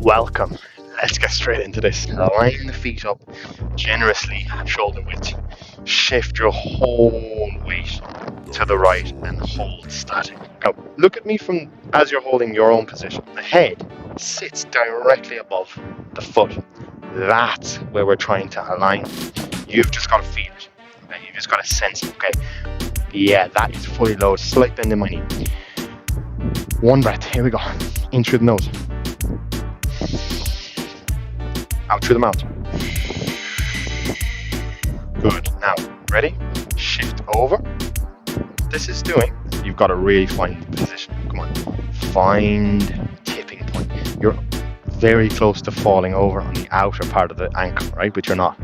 Welcome. Let's get straight into this. Line the feet up generously, shoulder width. Shift your whole weight to the right and hold static. Now, look at me from as you're holding your own position. The head sits directly above the foot. That's where we're trying to align. You've just got to feel it. Okay? You've just got to sense it. Okay. Yeah, that is fully loaded. Slight bend in my knee. One breath. Here we go. In through the nose. Out through the mouth. Good. Now, ready? Shift over. What this is doing, you've got to really find the position. Come on. Find tipping point. You're very close to falling over on the outer part of the ankle, right? But you're not.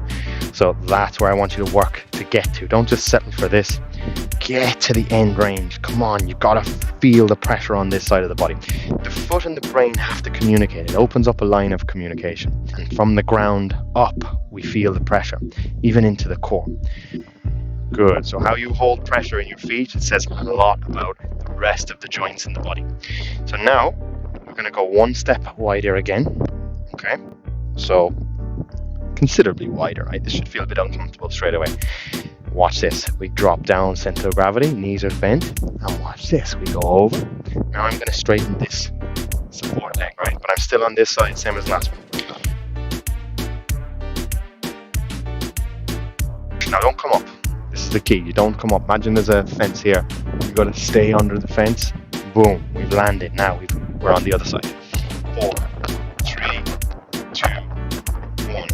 So that's where I want you to work to get to. Don't just settle for this. Get to the end range. Come on, you've got to feel the pressure on this side of the body. The foot and the brain have to communicate. It opens up a line of communication. And from the ground up, we feel the pressure, even into the core. Good. So how you hold pressure in your feet, it says a lot about the rest of the joints in the body. So now, we're going to go one step wider again. Okay? So, considerably wider, right? This should feel a bit uncomfortable straight away. Watch this. We drop down, center of gravity, knees are bent. And watch this. We go over. Now I'm going to straighten this support leg, right? But I'm still on this side, same as last one. Now don't come up. This is the key. You don't come up. Imagine there's a fence here. You've got to stay under the fence. Boom. We've landed. Now we're on the other side. 4, 3, 2, 1.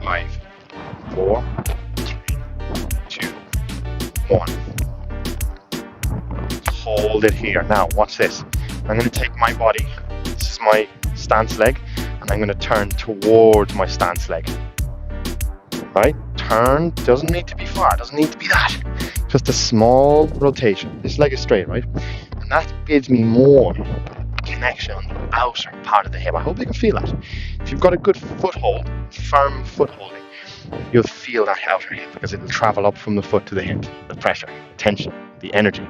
5. 4, 3, 2, 1. Hold it here. Now, watch this. I'm going to take my body. This is my stance leg, and I'm going to turn towards my stance leg. Right? Turn. Doesn't need to be far. Doesn't need to be that. Just a small rotation. This leg is straight, right? And that gives me more connection on the outer part of the hip. I hope you can feel that. If you've got a good foothold, firm footholding, you'll feel that outer hip because it'll travel up from the foot to the hip. The pressure, the tension, the energy.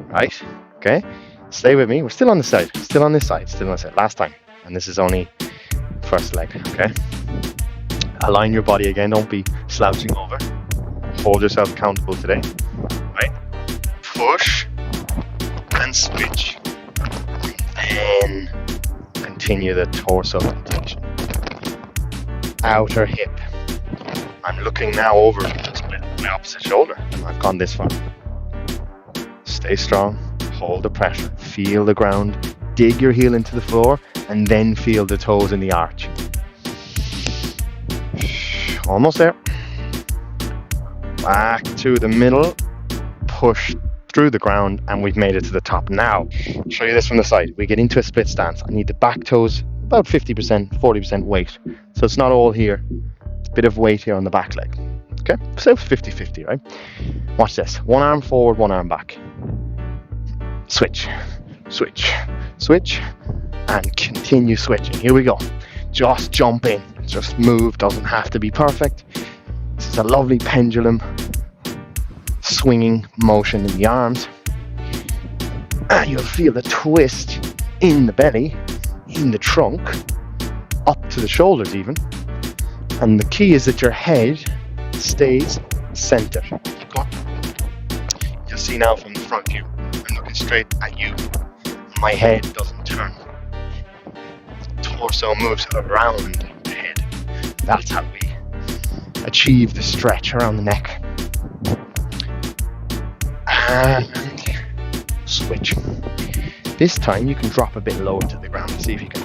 Right? Okay? Stay with me. We're still on the side. Still on this side. Still on this side. Last time. And this is only first leg. Okay? Align your body again. Don't be slouching over. Hold yourself accountable today. Right? Push and switch. And then continue the torso rotation. Outer hip. I'm looking now over my opposite shoulder. I've gone this far. Stay strong. Hold the pressure. Feel the ground. Dig your heel into the floor and then feel the toes in the arch. Almost there. Back to the middle. Push through the ground and we've made it to the top. Now, I'll show you this from the side. We get into a split stance. I need the back toes about 50%, 40% weight. So it's not all here. Bit of weight here on the back leg. Okay, so 50-50, right? Watch this. One arm forward, one arm back. Switch, switch, switch, and continue switching. Here we go. Just jump in. Just move. Doesn't have to be perfect. This is a lovely pendulum swinging motion in the arms. And you'll feel the twist in the belly, in the trunk, up to the shoulders even. And the key is that your head stays centered. Go on. You'll see now from the front view, I'm looking straight at you. My head doesn't turn. Torso moves around the head. That's how we achieve the stretch around the neck. And switch. This time you can drop a bit lower to the ground. See if you can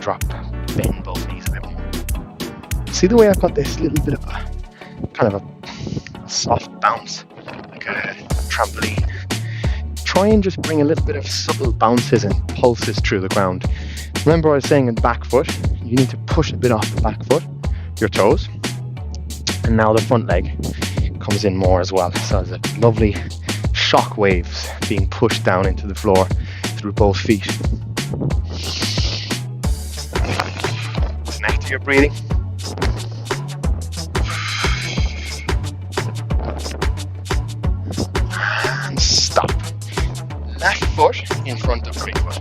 bend both knees a bit more. See the way I've got this little bit of a kind of a soft bounce, like a trampoline. Try and just bring a little bit of subtle bounces and pulses through the ground. Remember what I was saying in the back foot, you need to push a bit off the back foot, your toes, and now the front leg comes in more as well. So there's lovely shock waves being pushed down into the floor through both feet. Connect to your breathing. And stop. Left foot in front of right foot.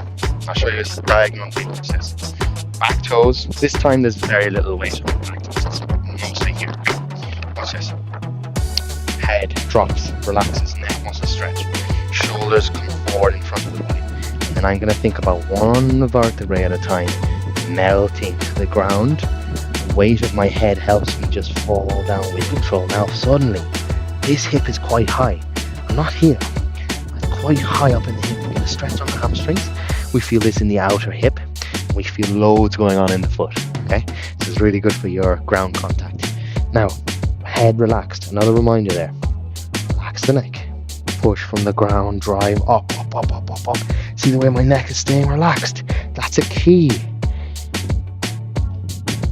I'll show you a diagonal thing which says back toes. This time there's very little weight on the back toes. It's mostly here. Watch this. Head drops, relaxes, neck muscles stretch. Shoulders come forward in front of the body. And I'm going to think about one vertebrae at a time melting to the ground. The weight of my head helps me just fall down with control. Now suddenly, this hip is quite high. I'm not here. I'm quite high up in the hip. We're going to stretch on the hamstrings. We feel this in the outer hip. We feel loads going on in the foot. Okay, this is really good for your ground contact. Now, head relaxed. Another reminder there. Relax the neck. Push from the ground. Drive up, up, up, up, up, up. See the way my neck is staying relaxed? That's a key.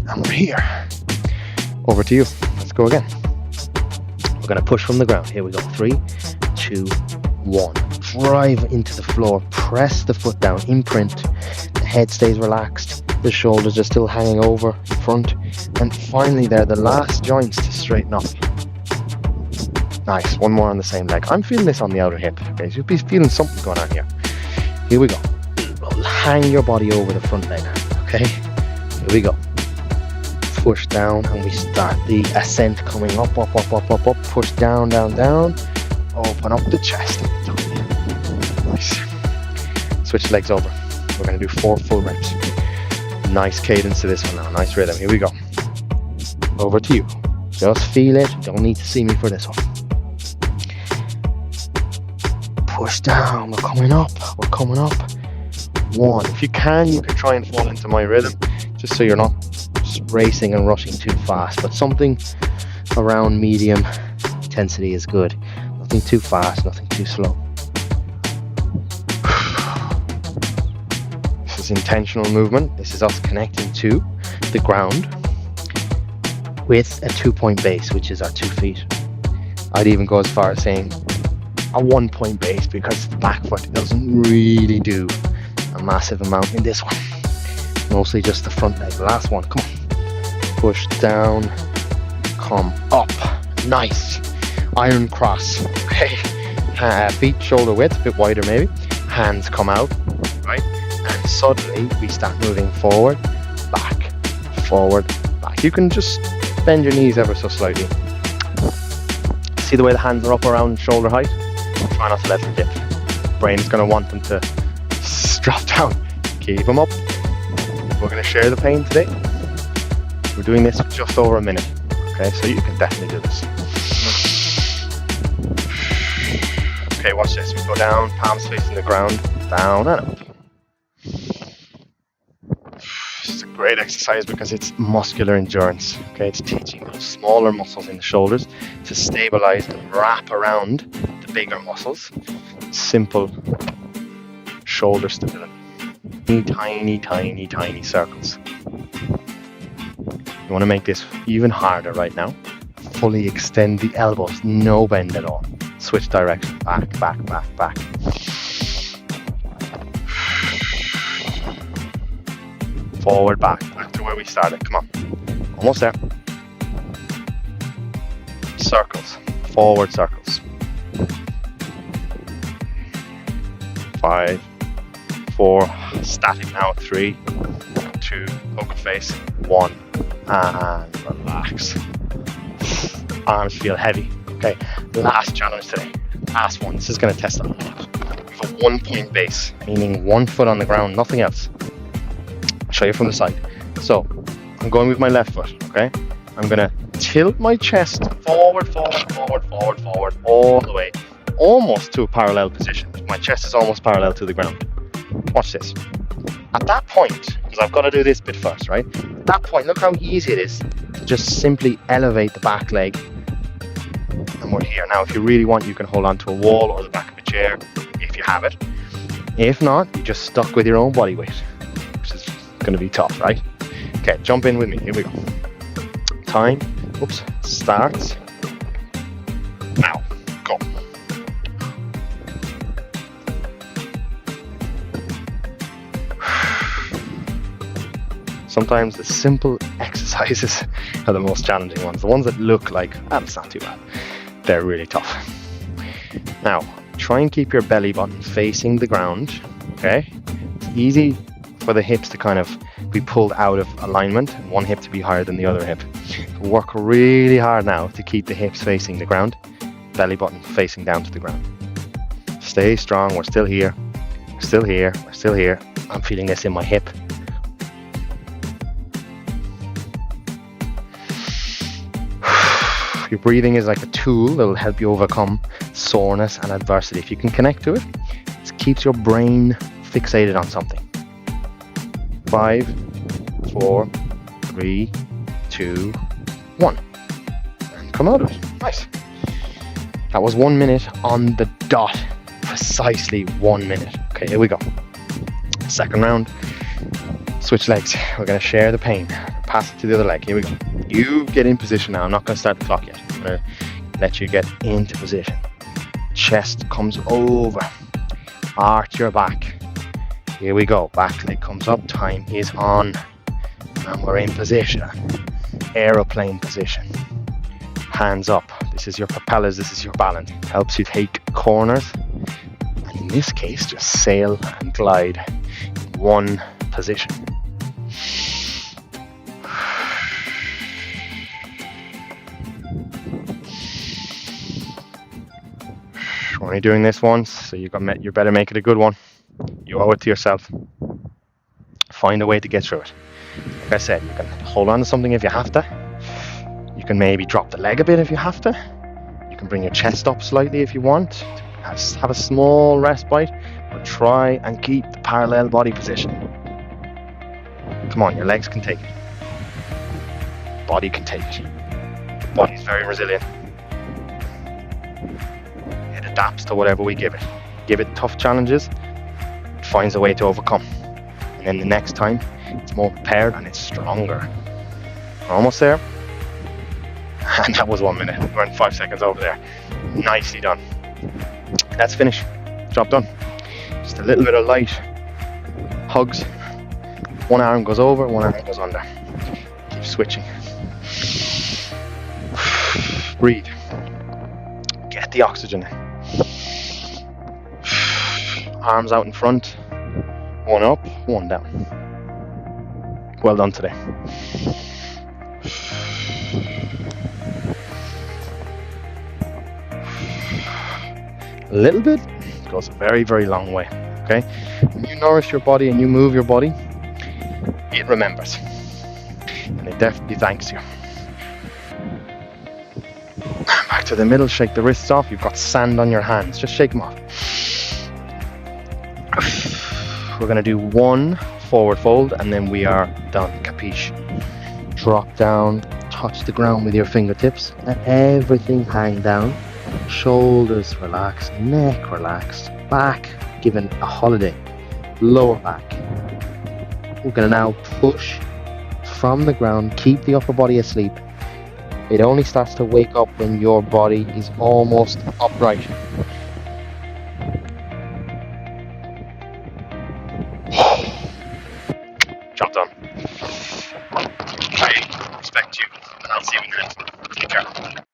And we're here. Over to you. Let's go again. We're going to push from the ground. Here we go. 3, 2, 1. Drive into the floor. Press the foot down. Imprint. The head stays relaxed. The shoulders are still hanging over in front. And finally there, the last joints to straighten up. Nice. One more on the same leg. I'm feeling this on the outer hip. Okay, you'll be feeling something going on here. Here we go. Hang your body over the front leg. Okay. Here we go. Push down and we start the ascent coming up, up, up, up, up, up. Push down, down, down. Open up the chest. Nice. Switch legs over. We're going to do 4 full reps. Nice cadence to this one now. Nice rhythm. Here we go. Over to you. Just feel it. Don't need to see me for this one. Push down. We're coming up. We're coming up. 1. If you can try and fall into my rhythm, just so you're not racing and rushing too fast. But something around medium intensity is good. Nothing too fast, nothing too slow. This is intentional movement. This is us connecting to the ground with a 2-point base, which is our 2 feet. I'd even go as far as saying a 1-point base, because the back foot doesn't really do a massive amount in this one. Mostly just the front leg. Last one. Come on. Push down. Come up. Nice. Iron cross. Okay. Feet shoulder width, a bit wider maybe. Hands come out. Right. And suddenly we start moving forward, back, forward, back. You can just bend your knees ever so slightly. See the way the hands are up around shoulder height? Try not to let them dip. Brain's going to want them to drop down. Keep them up. We're going to share the pain today. We're doing this for just over a minute. Okay, so you can definitely do this. Okay, watch this. We go down, palms facing the ground, down and up. It's a great exercise because it's muscular endurance. Okay, it's teaching those smaller muscles in the shoulders to stabilize and wrap around the bigger muscles. Simple shoulder stability. Tiny, tiny, tiny circles. You want to make this even harder right now. Fully extend the elbows, no bend at all. Switch direction, back, back, back, back. Forward, back to where we started. Come on, almost there. Circles, forward circles. 5, 4, static now. 3, 2, poker face. 1, and relax. Arms feel heavy. Okay, last challenge today. Last one. This is going to test a lot. We have a 1-point base, meaning 1 foot on the ground, nothing else. I'll show you from the side. So, I'm going with my left foot, okay? I'm going to tilt my chest forward, forward, forward, forward, forward, all the way. Almost to a parallel position. My chest is almost parallel to the ground. Watch this. At that point, because I've got to do this bit first, right? At that point, look how easy it is to just simply elevate the back leg. And we're here. Now, if you really want, you can hold on to a wall or the back of a chair, if you have it. If not, you're just stuck with your own body weight, which is going to be tough, right? Okay, jump in with me. Here we go. Time, starts. Now, go. Sometimes the simple exercises are the most challenging ones. The ones that look like, it's not too bad. They're really tough. Now, try and keep your belly button facing the ground, okay? It's easy for the hips to kind of be pulled out of alignment and one hip to be higher than the other hip. So work really hard now to keep the hips facing the ground, belly button facing down to the ground. Stay strong. We're still here. We're still here. We're still here. I'm feeling this in my hip. Your breathing is like a tool that will help you overcome soreness and adversity. If you can connect to it, it keeps your brain fixated on something. 5, 4, 3, 2, 1. And come out of it. Nice. That was 1 minute on the dot. Precisely 1 minute. Okay, here we go. Second round. Switch legs. We're going to share the pain. Pass it to the other leg. Here we go. You get in position now. I'm not going to start the clock yet. I'm going to let you get into position. Chest comes over. Arch your back. Here we go. Back leg comes up. Time is on. And we're in position. Aeroplane position. Hands up. This is your propellers. This is your balance. Helps you take corners. And in this case, just sail and glide in one position. We're only doing this once, so you better make it a good one. You owe it to yourself. Find a way to get through it. Like I said, you can hold on to something if you have to. You can maybe drop the leg a bit if you have to. You can bring your chest up slightly if you want. Have a small respite, but try and keep the parallel body position. Come on, your legs can take it. Body can take it. The body's very resilient. It adapts to whatever we give it. Give it tough challenges, it finds a way to overcome. And then the next time, it's more prepared and it's stronger. We're almost there. And that was 1 minute. We're in 5 seconds over there. Nicely done. Let's finish. Job done. Just a little bit of light hugs. One arm goes over, one arm goes under. Keep switching. Breathe. Get the oxygen in. Arms out in front. One up, one down. Well done today. A little bit goes a very, very long way. Okay? When you nourish your body and you move your body, it remembers. And it definitely thanks you. Back to the middle, shake the wrists off. You've got sand on your hands. Just shake them off. We're going to do one forward fold and then we are done. Capiche? Drop down, touch the ground with your fingertips. Let everything hang down. Shoulders relaxed, neck relaxed, back given a holiday, lower back. We're going to now push from the ground, keep the upper body asleep. It only starts to wake up when your body is almost upright. Job done. I respect you, and I'll see you in the next one. Take care.